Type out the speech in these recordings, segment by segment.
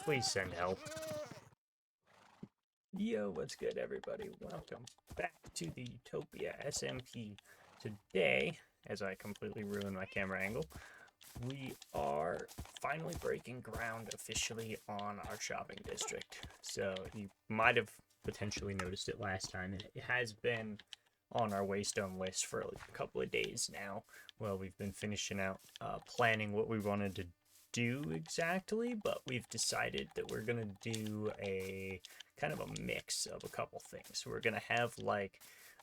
Please send help. Yo, what's good, everybody? Welcome back to the Utopia SMP. Today, as I completely ruined my camera angle, we are finally breaking ground officially on our shopping district. So you might have potentially noticed it last time. It has been on our waystone list for a couple of days now. Well, we've been finishing out planning what we wanted to do exactly, but we've decided that we're gonna do a kind of a mix of a couple things. We're gonna have like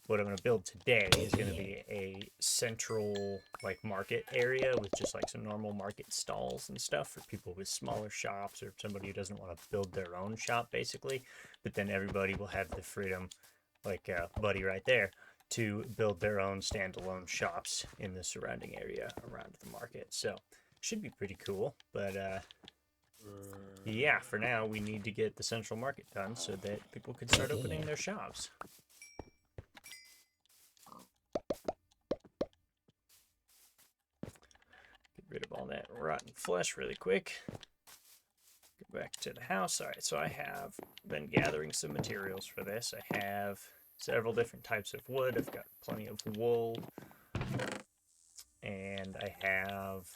what I'm gonna build today is gonna be a central like market area with just like some normal market stalls and stuff for people with smaller shops or somebody who doesn't want to build their own shop basically. But then everybody will have the freedom, like Buddy right there, to build their own standalone shops in the surrounding area around the market. So should be pretty cool, but yeah, for now we need to get the central market done so that people can start opening their shops. Get rid of all that rotten flesh really quick. Go back to the house. All right, so I have been gathering some materials for this. I have several different types of wood. I've got plenty of wool, and I have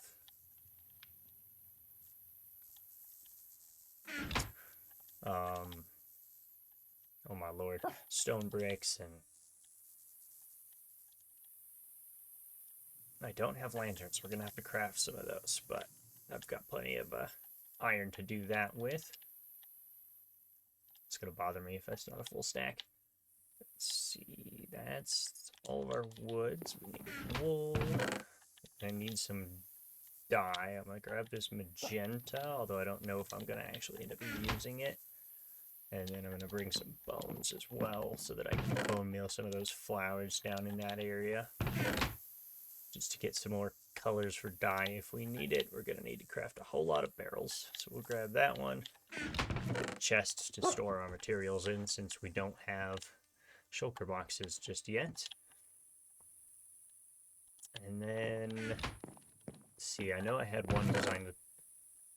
oh my lord, stone bricks, and I don't have lanterns. We're gonna have to craft some of those, but I've got plenty of iron to do that with. It's gonna bother me if that's not a full stack. Let's see, that's all of our woods. We need wool. I need some dye. I'm gonna grab this magenta, although I don't know if I'm gonna actually end up using it. And then I'm going to bring some bones as well so that I can bone meal some of those flowers down in that area. Just to get some more colors for dye if we need it. We're going to need to craft a whole lot of barrels. So we'll grab that one. Get chests to store our materials in since we don't have shulker boxes just yet. And then, let's see, I know I had one designed with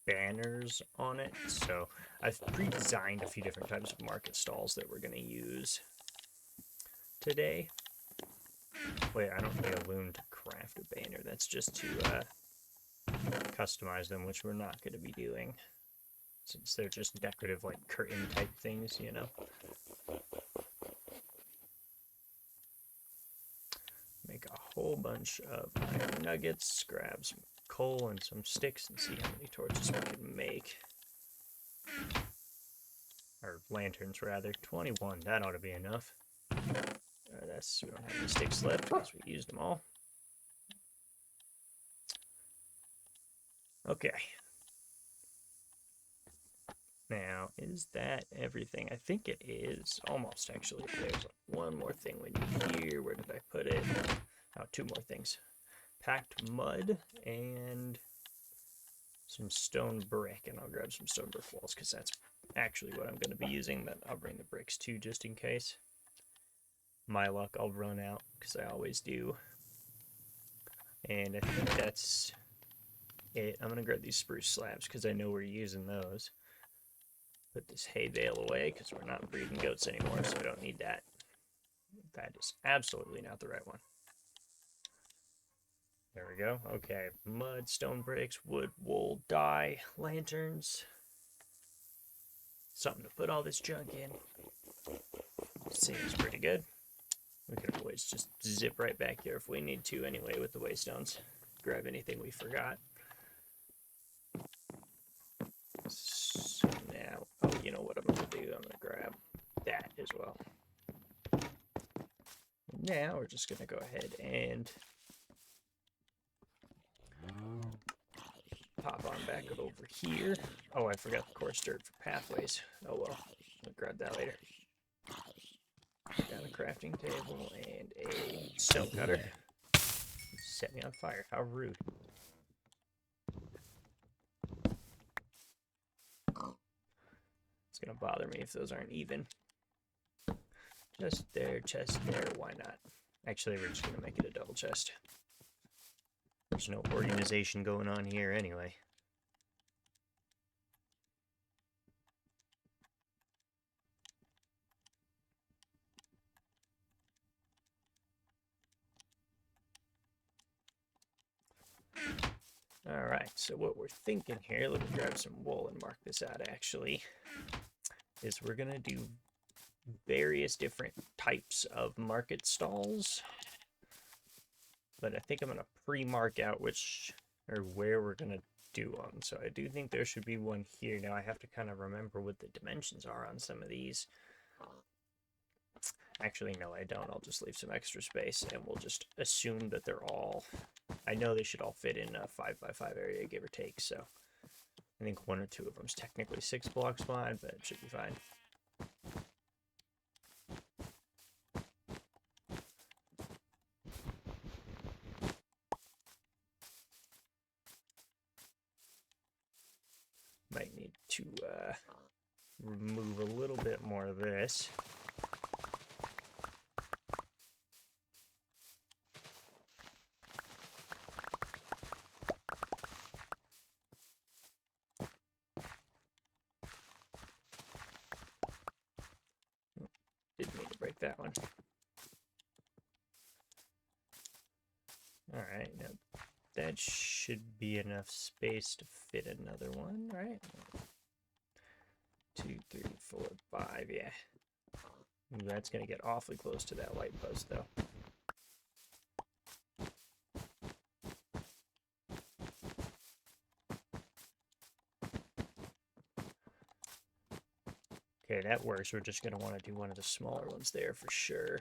banners on it, so I've pre-designed a few different types of market stalls that we're going to use today. Wait, I don't need a loom to craft a banner. That's just to customize them, which we're not going to be doing since they're just decorative like curtain type things, you know. Make a whole bunch of iron nuggets, grab some coal and some sticks and see how many torches we can make. Or lanterns, rather. 21, that ought to be enough. We don't have any sticks left because we used them all. Okay. Now, is that everything? I think it is. Almost, actually. There's one more thing we need here. Where did I put it? Oh, two more things. Packed mud and some stone brick, and I'll grab some stone brick walls because that's actually what I'm going to be using, but I'll bring the bricks too just in case. My luck, I'll run out because I always do. And I think that's it. I'm going to grab these spruce slabs because I know we're using those. Put this hay bale away because we're not breeding goats anymore, so I don't need that. That is absolutely not the right one. There we go. Okay, mud, stone bricks, wood, wool, dye, lanterns. Something to put all this junk in. Seems pretty good. We can always just zip right back here if we need to anyway with the waystones. Grab anything we forgot. So now, oh, you know what I'm going to do? I'm going to grab that as well. Now we're just going to go ahead and pop on back over here. Oh, I forgot the coarse dirt for pathways. Oh well, I'll grab that later. Got a crafting table and a stone cutter. Set me on fire. How rude. It's gonna bother me if those aren't even. Chest there, chest there. Why not? Actually, we're just gonna make it a double chest. There's no organization going on here anyway. So what we're thinking here, let me grab some wool and mark this out actually, is we're going to do various different types of market stalls. But I think I'm going to pre-mark out which or where we're going to do them. So I do think there should be one here. Now I have to kind of remember what the dimensions are on some of these. Actually, no, I don't. I'll just leave some extra space and we'll just assume that they're all, I know they should all fit in a 5x5 area, give or take. So I think one or two of them is technically 6 blocks wide, but it should be fine. Might need to remove a little bit more of this. Didn't mean to break that one. All right, now that should be enough space to fit another one, right? 2, 3, 4, 5, yeah. That's gonna get awfully close to that light post though. Okay, that works. We're just gonna want to do one of the smaller ones there for sure.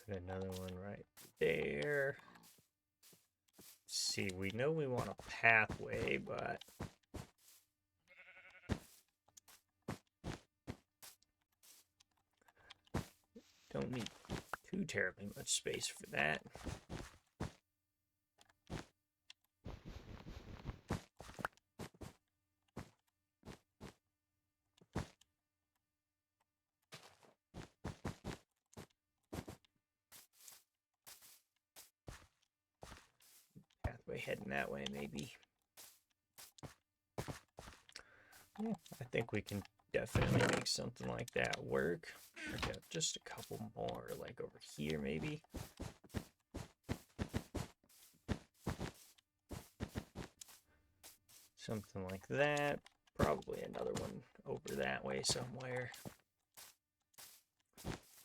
Put another one right there. Let's see, we know we want a pathway, but don't need too terribly much space for that. Pathway heading that way, maybe. Yeah, I think we can definitely make something like that work. I got just a couple more, like over here, maybe. Something like that. Probably another one over that way somewhere.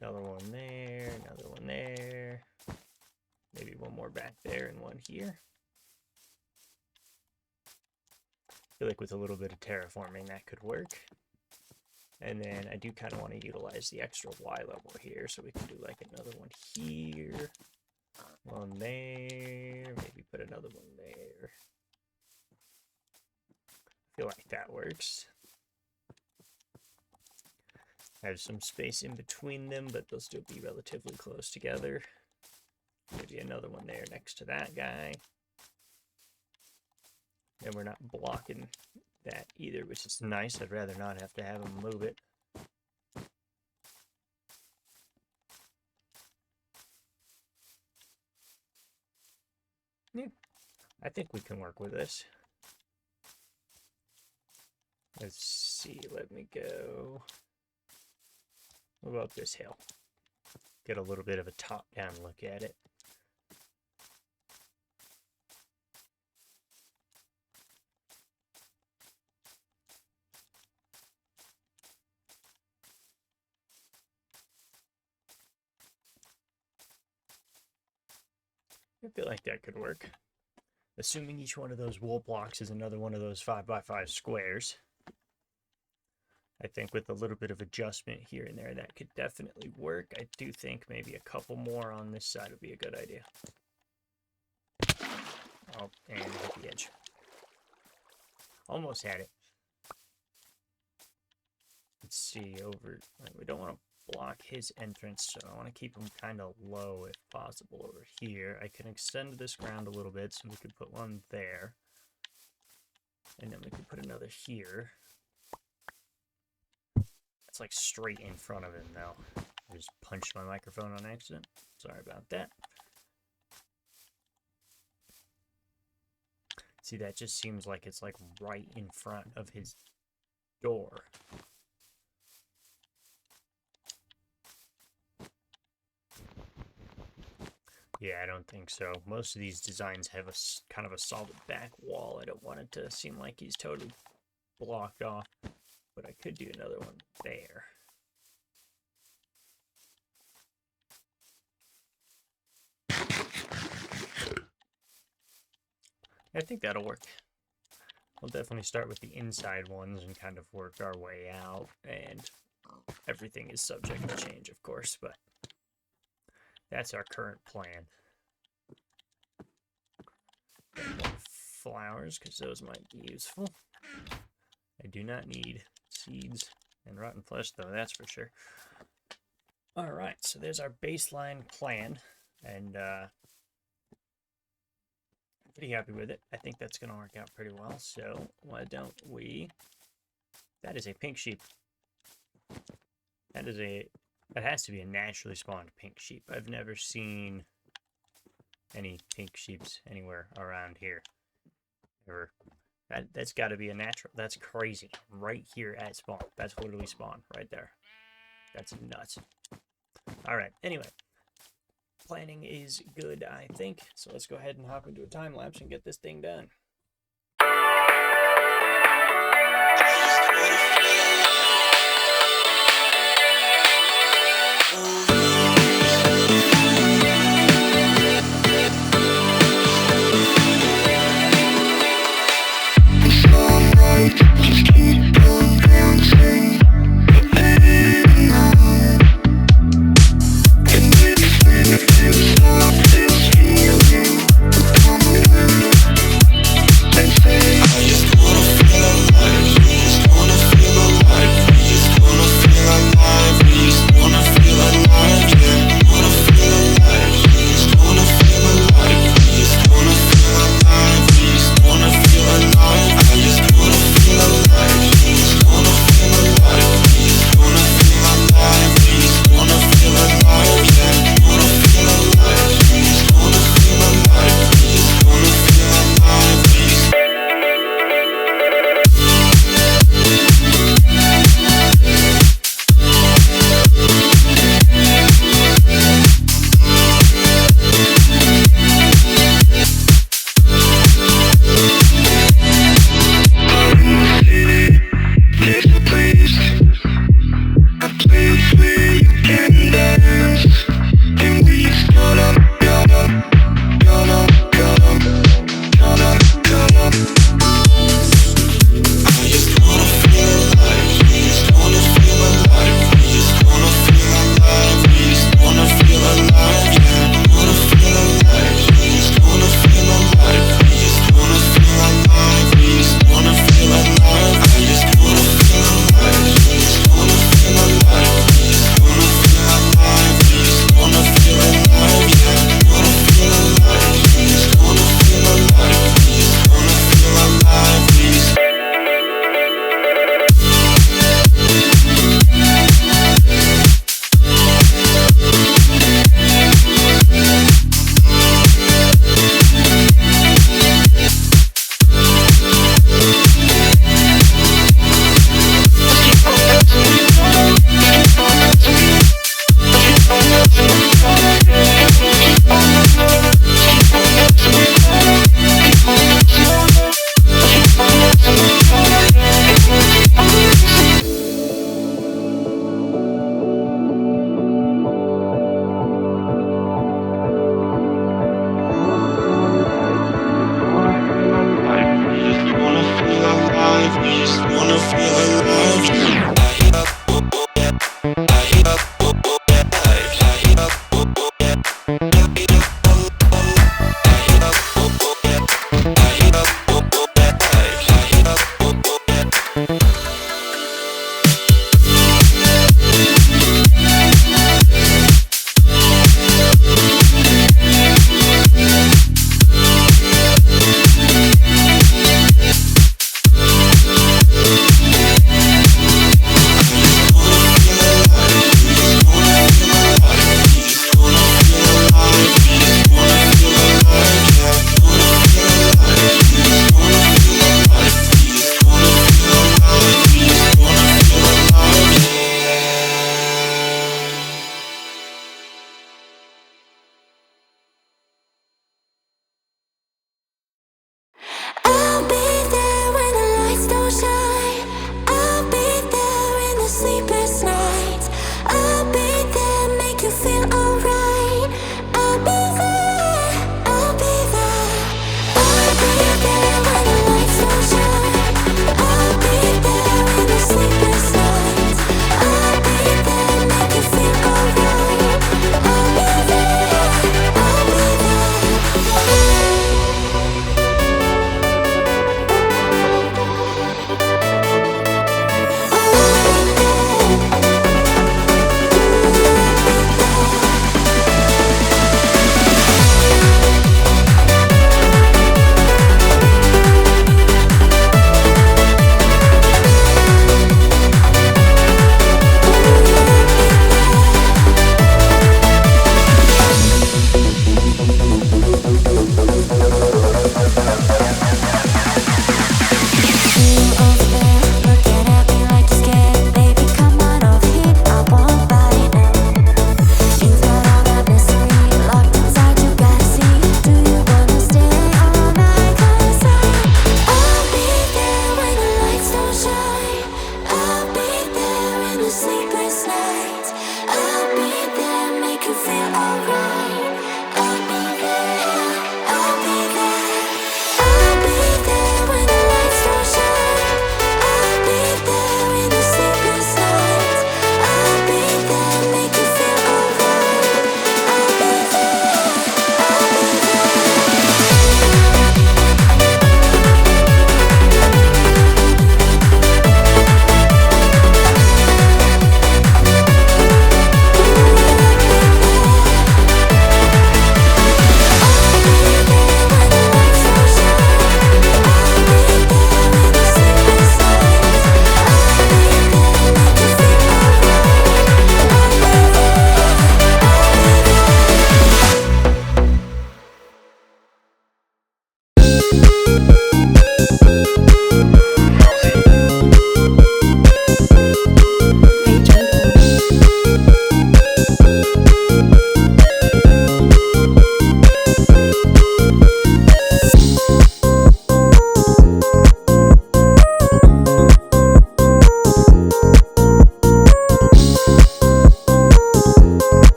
Another one there, another one there. Maybe one more back there and one here. I feel like with a little bit of terraforming that could work. And then I do kind of want to utilize the extra Y level here, so we can do like another one here, one there, maybe put another one there. I feel like that works. Have some space in between them, but they'll still be relatively close together. Maybe another one there next to that guy. And we're not blocking that either, which is nice. I'd rather not have to have them move it. Yeah, I think we can work with this. Let's see, let me go. What about this hill? Get a little bit of a top-down look at it. I feel like that could work. Assuming each one of those wool blocks is another one of those 5x5 squares. I think with a little bit of adjustment here and there, that could definitely work. I do think maybe a couple more on this side would be a good idea. Oh, and hit the edge. Almost had it. Let's see, over... We don't want to block his entrance, so I want to keep him kind of low if possible over here. I can extend this ground a little bit, so we could put one there. And then we could put another here. It's like straight in front of him now. I just punched my microphone on accident. Sorry about that. See, that just seems like it's like right in front of his door. Yeah, I don't think so. Most of these designs have a kind of a solid back wall. I don't want it to seem like he's totally blocked off, but I could do another one there. I think that'll work. We'll definitely start with the inside ones and kind of work our way out, and everything is subject to change, of course, but that's our current plan. More flowers, because those might be useful. I do not need seeds and rotten flesh, though, that's for sure. Alright, so there's our baseline plan, and pretty happy with it. I think that's going to work out pretty well, so why don't we... That is a pink sheep. That has to be a naturally spawned pink sheep. I've never seen any pink sheeps anywhere around here. Ever. That's got to be a natural. That's crazy. Right here at spawn. That's literally spawn right there. That's nuts. Alright, anyway. Planning is good, I think. So let's go ahead and hop into a time lapse and get this thing done.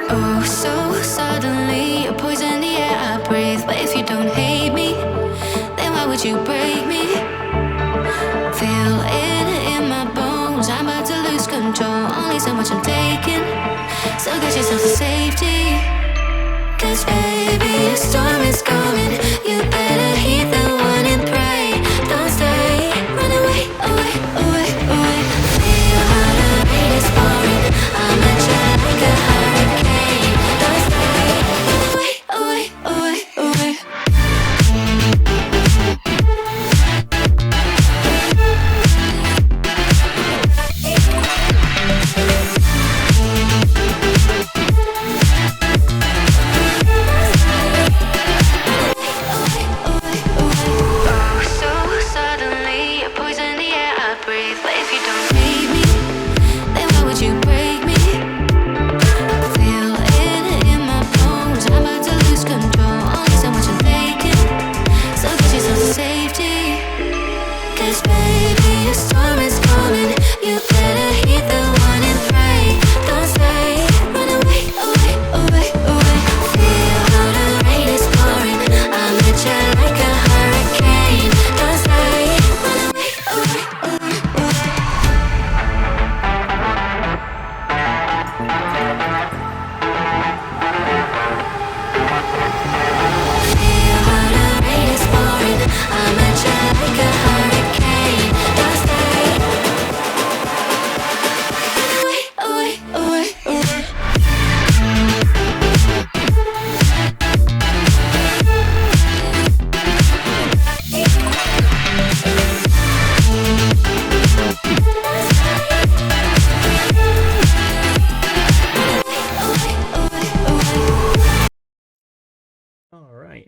Oh, so suddenly you poison the air I breathe. But if you don't hate me, then why would you break me? Feel it in my bones, I'm about to lose control. Only so much I'm taking, so get yourself to safety. Cause baby, a storm is coming. You better heed the warning, pray. Don't stay, run away, away, away, away. Feel how the rain is pouring. I'm at you like a hurricane. Don't stay, run away, away, away, away.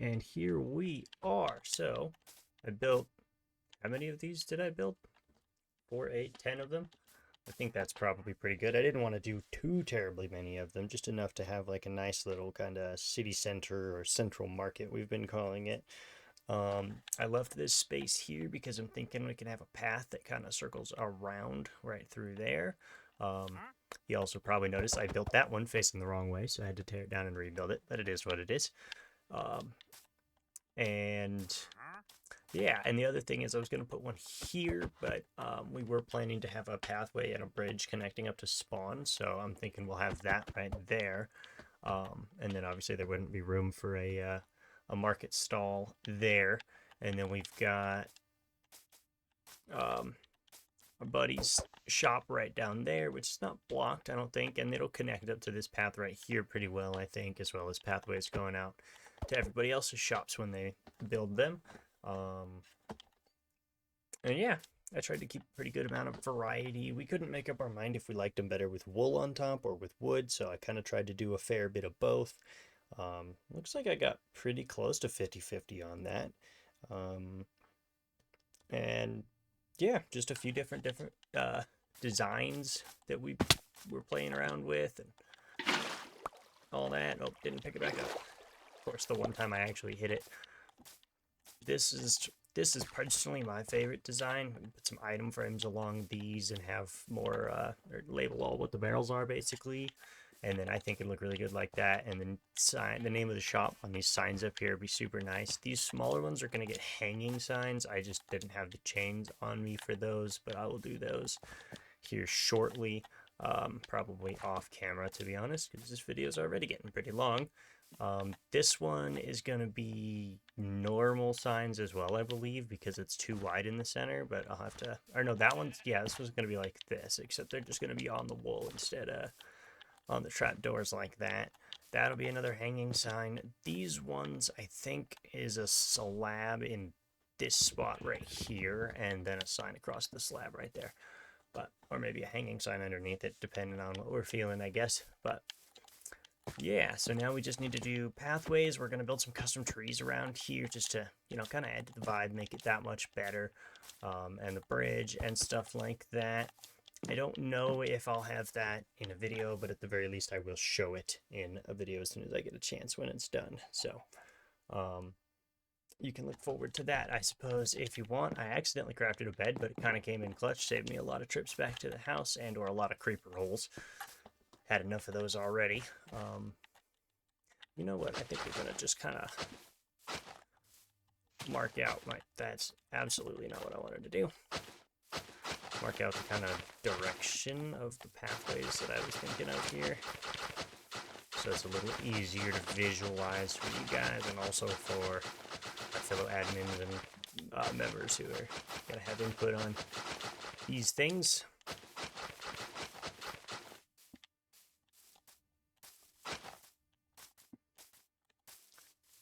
And here we are. So I built, how many of these did I build? 4, 8, 10 of them. I think that's probably pretty good. I didn't want to do too terribly many of them, just enough to have like a nice little kind of city center or central market, we've been calling it. I left this space here because I'm thinking we can have a path that kind of circles around right through there. You also probably noticed I built that one facing the wrong way, so I had to tear it down and rebuild it, but it is what it is. And yeah, and the other thing is I was going to put one here, but we were planning to have a pathway and a bridge connecting up to spawn, so I'm thinking we'll have that right there. And then obviously there wouldn't be room for a market stall there. And then we've got our buddy's shop right down there, which is not blocked, I don't think, and it'll connect up to this path right here pretty well, I think, as well as pathways going out to everybody else's shops when they build them. And yeah, I tried to keep a pretty good amount of variety. We couldn't make up our mind if we liked them better with wool on top or with wood, so I kind of tried to do a fair bit of both. Looks like I got pretty close to 50-50 on that. And yeah, just a few different designs that we were playing around with and all that. Oh, didn't pick it back up. Of course, the one time I actually hit it. This is personally my favorite design. Put some item frames along these and have more, or label all what the barrels are basically. And then I think it'd look really good like that. And then the name of the shop on these signs up here would be super nice. These smaller ones are going to get hanging signs. I just didn't have the chains on me for those, but I will do those here shortly. Probably off camera, to be honest, because this video is already getting pretty long. This one is going to be normal signs as well, I believe, because it's too wide in the center, but I'll have to, or no, that one's, yeah, this one's going to be like this, except they're just going to be on the wall instead of on the trap doors like that. That'll be another hanging sign. These ones, I think, is a slab in this spot right here, and then a sign across the slab right there. But, or maybe a hanging sign underneath it, depending on what we're feeling, I guess. But yeah, so now we just need to do pathways. We're going to build some custom trees around here just to, you know, kind of add to the vibe, make it that much better. And the bridge and stuff like that. I don't know if I'll have that in a video, but at the very least I will show it in a video as soon as I get a chance when it's done. So you can look forward to that, I suppose, if you want. I accidentally crafted a bed, but it kind of came in clutch, saved me a lot of trips back to the house and or a lot of creeper holes. Had enough of those already. You know what? I think we're going to just kind of mark out that's absolutely not what I wanted to do. Mark out the kind of direction of the pathways that I was thinking of here. So it's a little easier to visualize for you guys and also for our fellow admins and members who are going to have input on these things.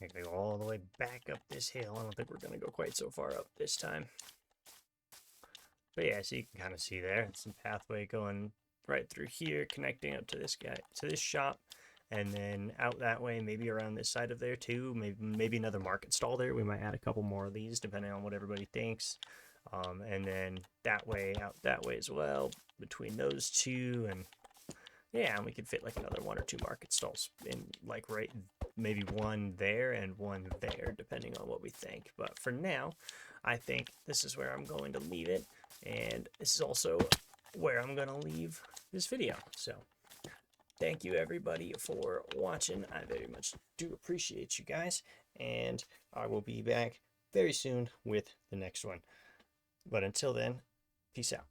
I'm going to go all the way back up this hill. I don't think we're going to go quite so far up this time. But yeah, so you can kind of see there, some pathway going right through here, connecting up to this guy, to this shop, and then out that way, maybe around this side of there too. Maybe another market stall there. We might add a couple more of these, depending on what everybody thinks. And then that way, out that way as well, between those two, and yeah, and we could fit like another 1 or 2 market stalls in, like right, maybe one there and one there, depending on what we think. But for now, I think this is where I'm going to leave it. And this is also where I'm going to leave this video. So thank you everybody for watching. I very much do appreciate you guys. And I will be back very soon with the next one. But until then, peace out.